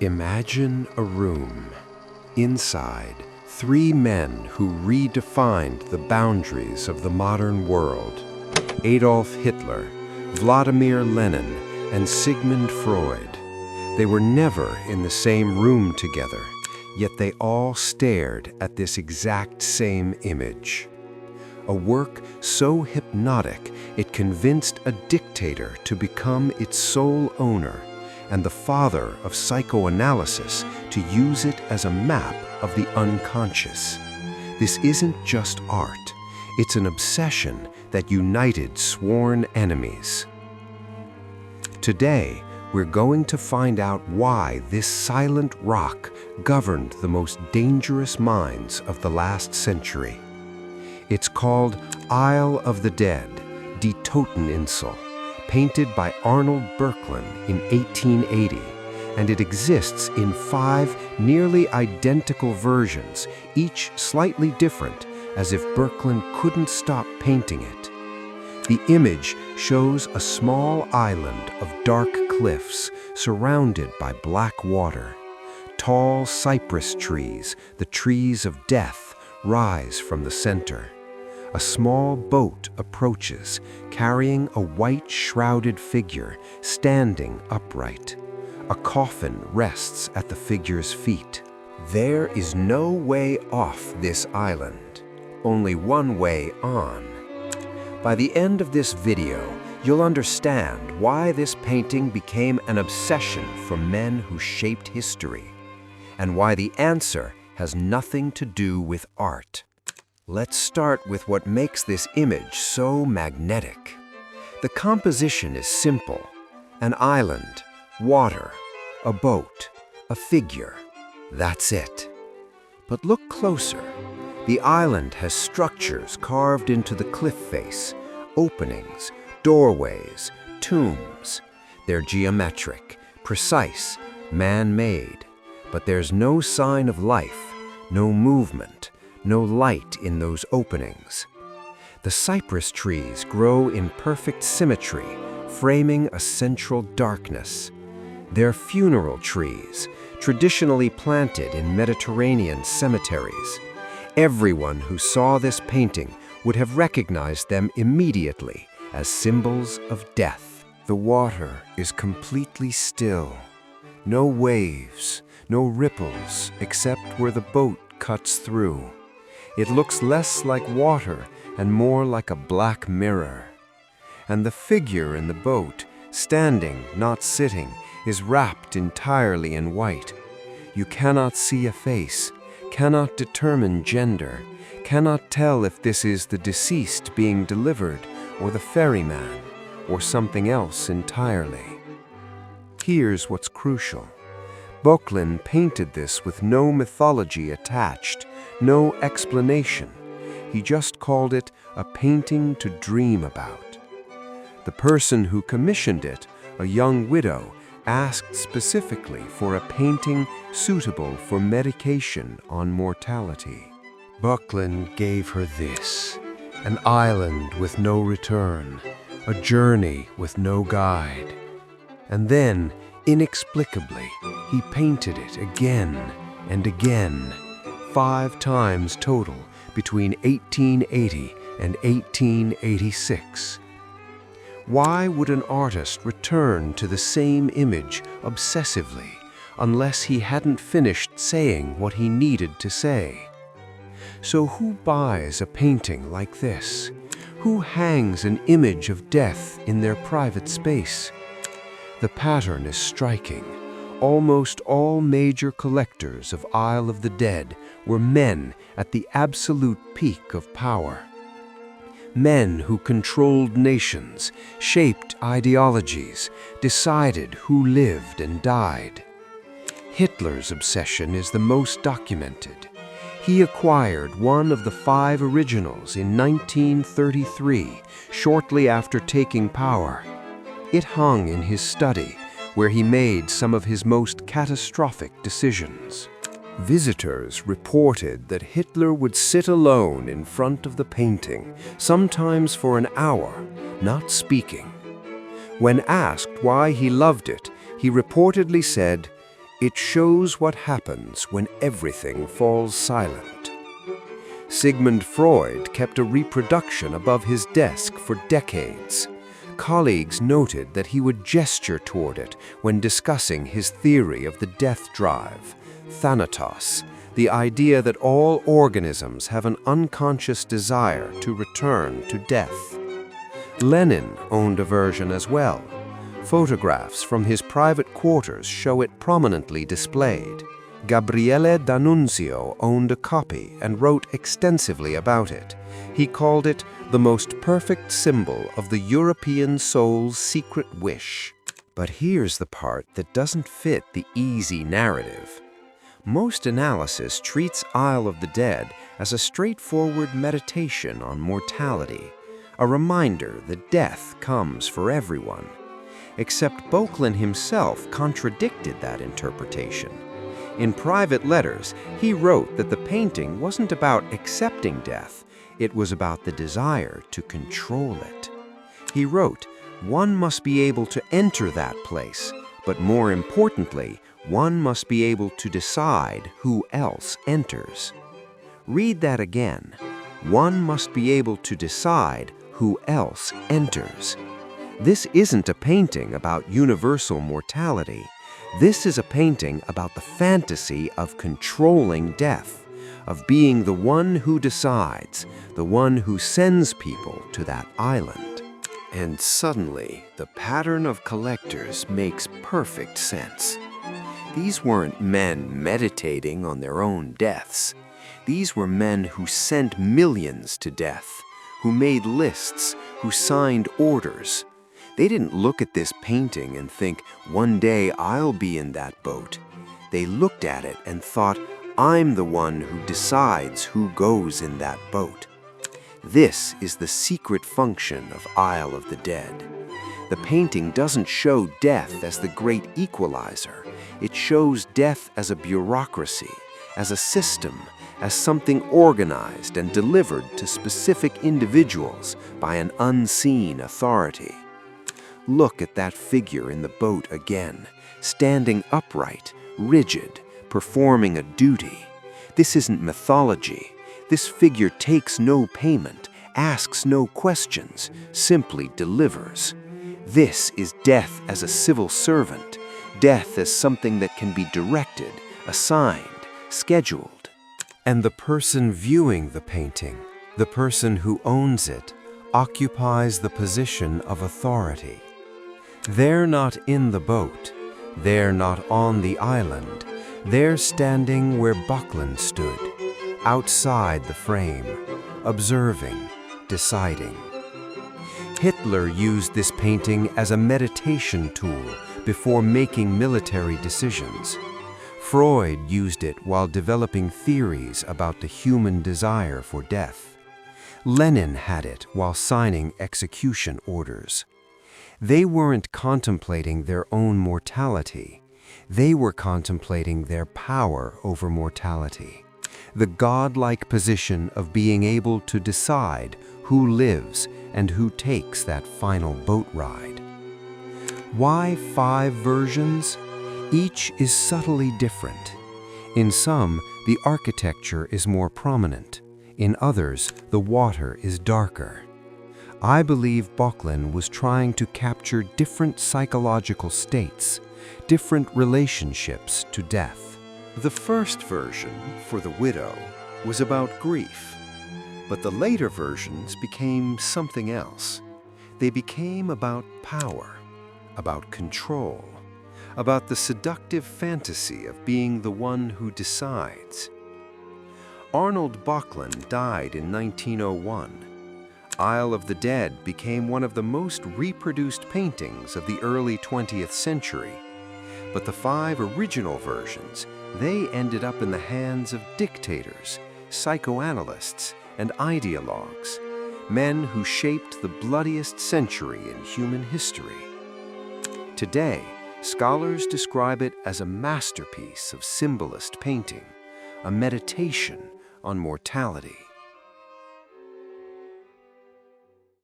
Imagine a room. Inside, three men who redefined the boundaries of the modern world. Adolf Hitler, Vladimir Lenin, and Sigmund Freud. They were never in the same room together, yet they all stared at this exact same image. A work so hypnotic it convinced a dictator to become its sole owner, and the father of psychoanalysis to use it as a map of the unconscious. This isn't just art, it's an obsession that united sworn enemies. Today, we're going to find out why this silent rock governed the most dangerous minds of the last century. It's called Isle of the Dead, Die Toteninsel, painted by Arnold Böcklin in 1880, and it exists in 5 nearly identical versions, each slightly different, as if Böcklin couldn't stop painting it. The image shows a small island of dark cliffs surrounded by black water. Tall cypress trees, the trees of death, rise from the center. A small boat approaches, carrying a white shrouded figure standing upright. A coffin rests at the figure's feet. There is no way off this island, only one way on. By the end of this video, you'll understand why this painting became an obsession for men who shaped history, and why the answer has nothing to do with art. Let's start with what makes this image so magnetic. The composition is simple: an island, water, a boat, a figure. That's it. But look closer. The island has structures carved into the cliff face, openings, doorways, tombs. They're geometric, precise, man-made. But there's no sign of life, no movement, no light in those openings. The cypress trees grow in perfect symmetry, framing a central darkness. They're funeral trees, traditionally planted in Mediterranean cemeteries. Everyone who saw this painting would have recognized them immediately as symbols of death. The water is completely still. No waves, no ripples, except where the boat cuts through. It looks less like water and more like a black mirror. And the figure in the boat, standing, not sitting, is wrapped entirely in white. You cannot see a face, cannot determine gender, cannot tell if this is the deceased being delivered, or the ferryman, or something else entirely. Here's what's crucial. Böcklin painted this with no mythology attached, no explanation. He just called it a painting to dream about. The person who commissioned it, a young widow, asked specifically for a painting suitable for medication on mortality. Böcklin gave her this: an island with no return, a journey with no guide. And then, inexplicably, he painted it again and again, 5 times total between 1880 and 1886. Why would an artist return to the same image obsessively unless he hadn't finished saying what he needed to say? So who buys a painting like this? Who hangs an image of death in their private space? The pattern is striking. Almost all major collectors of Isle of the Dead were men at the absolute peak of power. Men who controlled nations, shaped ideologies, decided who lived and died. Hitler's obsession is the most documented. He acquired one of the 5 originals in 1933, shortly after taking power. It hung in his study, where he made some of his most catastrophic decisions. Visitors reported that Hitler would sit alone in front of the painting, sometimes for an hour, not speaking. When asked why he loved it, he reportedly said, It shows what happens when everything falls silent. Sigmund Freud kept a reproduction above his desk for decades. Colleagues noted that he would gesture toward it when discussing his theory of the death drive, Thanatos, the idea that all organisms have an unconscious desire to return to death. Lenin owned a version as well. Photographs from his private quarters show it prominently displayed. Gabriele D'Annunzio owned a copy and wrote extensively about it. He called it the most perfect symbol of the European soul's secret wish. But here's the part that doesn't fit the easy narrative. Most analysis treats Isle of the Dead as a straightforward meditation on mortality, a reminder that death comes for everyone. Except Böcklin himself contradicted that interpretation. In private letters, he wrote that the painting wasn't about accepting death, it was about the desire to control it. He wrote, "One must be able to enter that place, but more importantly, one must be able to decide who else enters." Read that again. One must be able to decide who else enters. This isn't a painting about universal mortality. This is a painting about the fantasy of controlling death, of being the one who decides, the one who sends people to that island. And suddenly, the pattern of collectors makes perfect sense. These weren't men meditating on their own deaths. These were men who sent millions to death, who made lists, who signed orders. They didn't look at this painting and think, one day I'll be in that boat. They looked at it and thought, I'm the one who decides who goes in that boat. This is the secret function of Isle of the Dead. The painting doesn't show death as the great equalizer. It shows death as a bureaucracy, as a system, as something organized and delivered to specific individuals by an unseen authority. Look at that figure in the boat again, standing upright, rigid, performing a duty. This isn't mythology. This figure takes no payment, asks no questions, simply delivers. This is death as a civil servant, death as something that can be directed, assigned, scheduled. And the person viewing the painting, the person who owns it, occupies the position of authority. They're not in the boat. They're not on the island. They're standing where Böcklin stood, outside the frame, observing, deciding. Hitler used this painting as a meditation tool before making military decisions. Freud used it while developing theories about the human desire for death. Lenin had it while signing execution orders. They weren't contemplating their own mortality. They were contemplating their power over mortality, the godlike position of being able to decide who lives and who takes that final boat ride. Why 5 versions? Each is subtly different. In some, the architecture is more prominent. In others, the water is darker. I believe Böcklin was trying to capture different psychological states, different relationships to death. The first version, for the widow, was about grief, but the later versions became something else. They became about power, about control, about the seductive fantasy of being the one who decides. Arnold Böcklin died in 1901. Isle of the Dead became one of the most reproduced paintings of the early 20th century. But the 5 original versions, they ended up in the hands of dictators, psychoanalysts, and ideologues, men who shaped the bloodiest century in human history. Today, scholars describe it as a masterpiece of symbolist painting, a meditation on mortality.